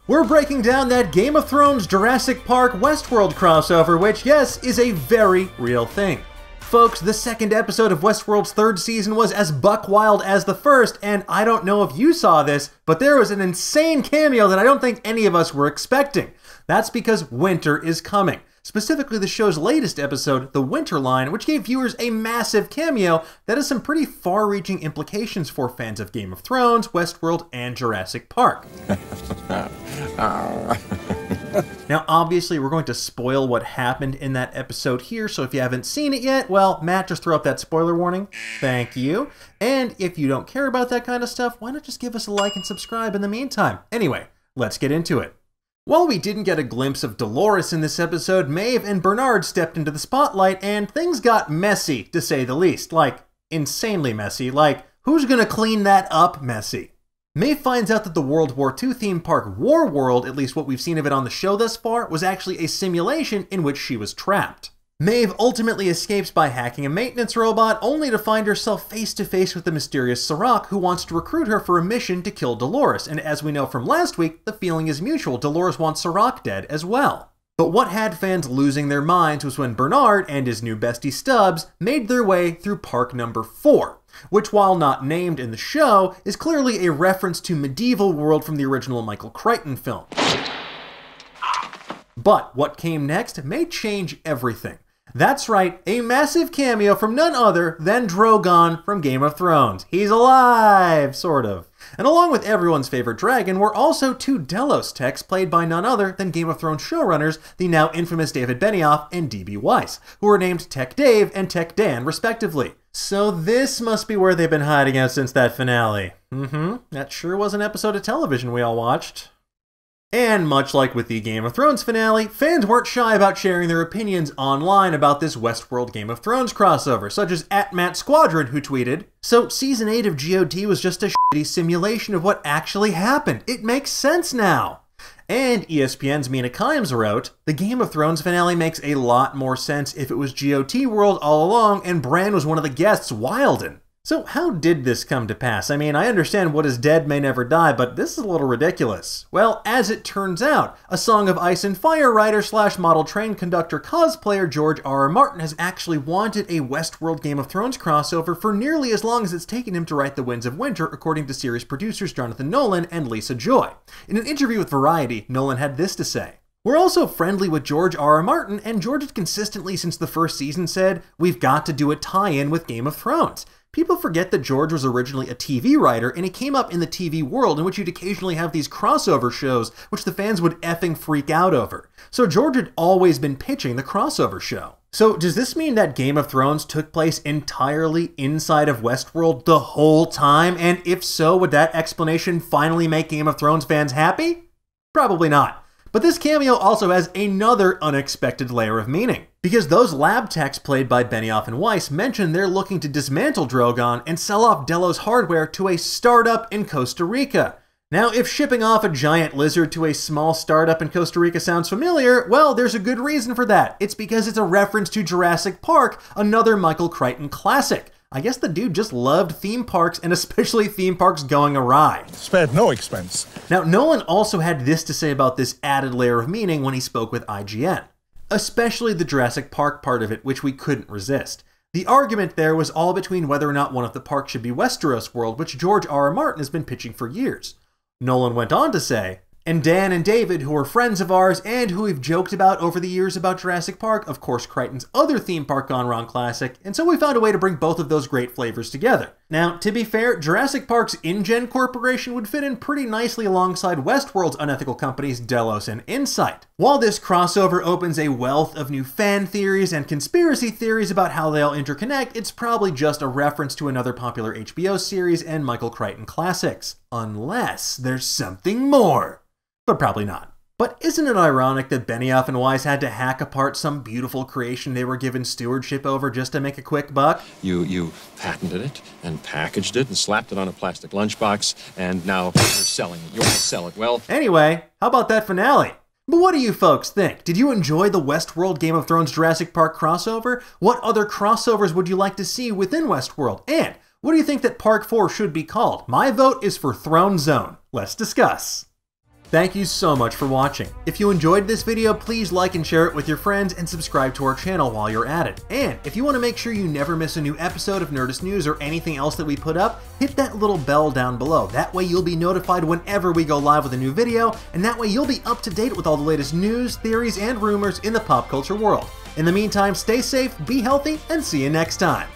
We're breaking down that Game of Thrones Jurassic Park Westworld crossover, which, yes, is a very real thing. Folks, the second episode of Westworld's third season was as buck-wild as the first, and I don't know if you saw this, but there was an insane cameo that I don't think any of us were expecting. That's because winter is coming. Specifically the show's latest episode, The Winter Line, which gave viewers a massive cameo that has some pretty far-reaching implications for fans of Game of Thrones, Westworld, and Jurassic Park. Now, obviously, we're going to spoil what happened in that episode here, so if you haven't seen it yet, well, Matt, just throw up that spoiler warning. Thank you. And if you don't care about that kind of stuff, why not just give us a like and subscribe in the meantime? Anyway, let's get into it. While we didn't get a glimpse of Dolores in this episode, Maeve and Bernard stepped into the spotlight, and things got messy, to say the least. Like, insanely messy. Like, who's gonna clean that up messy? Maeve finds out that the World War II theme park War World, at least what we've seen of it on the show thus far, was actually a simulation in which she was trapped. Maeve ultimately escapes by hacking a maintenance robot, only to find herself face to face with the mysterious Serac, who wants to recruit her for a mission to kill Dolores, and as we know from last week, the feeling is mutual. Dolores wants Serac dead as well. But what had fans losing their minds was when Bernard and his new bestie Stubbs made their way through park number 4, which, while not named in the show, is clearly a reference to Medieval World from the original Michael Crichton film. But what came next may change everything. That's right, a massive cameo from none other than Drogon from Game of Thrones. He's alive, sort of. And along with everyone's favorite dragon were also two Delos techs played by none other than Game of Thrones showrunners, the now infamous David Benioff and D.B. Weiss, who were named Tech Dave and Tech Dan, respectively. So this must be where they've been hiding out since that finale. That sure was an episode of television we all watched. And much like with the Game of Thrones finale, fans weren't shy about sharing their opinions online about this Westworld Game of Thrones crossover, such as @MattSquadron, who tweeted, "So Season 8 of GOT was just a shitty simulation of what actually happened. It makes sense now." And ESPN's Mina Kimes wrote, "The Game of Thrones finale makes a lot more sense if it was GOT World all along and Bran was one of the guests Wilden." So how did this come to pass? I mean, I understand what is dead may never die, but this is a little ridiculous. Well, as it turns out, A Song of Ice and Fire writer / model train conductor cosplayer George R.R. Martin has actually wanted a Westworld Game of Thrones crossover for nearly as long as it's taken him to write The Winds of Winter, according to series producers Jonathan Nolan and Lisa Joy. In an interview with Variety, Nolan had this to say: "We're also friendly with George R.R. Martin, and George has consistently since the first season said, we've got to do a tie-in with Game of Thrones. People forget that George was originally a TV writer, and he came up in the TV world in which you'd occasionally have these crossover shows which the fans would effing freak out over. So George had always been pitching the crossover show." So does this mean that Game of Thrones took place entirely inside of Westworld the whole time? And if so, would that explanation finally make Game of Thrones fans happy? Probably not. But this cameo also has another unexpected layer of meaning, because those lab techs played by Benioff and Weiss mentioned they're looking to dismantle Drogon and sell off Delos hardware to a startup in Costa Rica. Now, if shipping off a giant lizard to a small startup in Costa Rica sounds familiar, well, there's a good reason for that. It's because it's a reference to Jurassic Park, another Michael Crichton classic. I guess the dude just loved theme parks, and especially theme parks going awry. Spared no expense. Now, Nolan also had this to say about this added layer of meaning when he spoke with IGN. Especially the Jurassic Park part of it, which we couldn't resist. The argument there was all between whether or not one of the parks should be Westeros World, which George R.R. Martin has been pitching for years. Nolan went on to say, "And Dan and David, who are friends of ours and who we've joked about over the years about Jurassic Park, of course Crichton's other theme park gone wrong classic, and so we found a way to bring both of those great flavors together." Now, to be fair, Jurassic Park's InGen Corporation would fit in pretty nicely alongside Westworld's unethical companies Delos and Insight. While this crossover opens a wealth of new fan theories and conspiracy theories about how they all interconnect, it's probably just a reference to another popular HBO series and Michael Crichton classics. Unless there's something more. But probably not. But isn't it ironic that Benioff and Weiss had to hack apart some beautiful creation they were given stewardship over just to make a quick buck? You patented it and packaged it and slapped it on a plastic lunchbox, and now you're selling it. You want to sell it. Well, anyway, how about that finale? But what do you folks think? Did you enjoy the Westworld Game of Thrones Jurassic Park crossover? What other crossovers would you like to see within Westworld? And what do you think that Park 4 should be called? My vote is for Throne Zone. Let's discuss. Thank you so much for watching. If you enjoyed this video, please like and share it with your friends and subscribe to our channel while you're at it. And if you want to make sure you never miss a new episode of Nerdist News or anything else that we put up, hit that little bell down below. That way you'll be notified whenever we go live with a new video, and that way you'll be up to date with all the latest news, theories, and rumors in the pop culture world. In the meantime, stay safe, be healthy, and see you next time.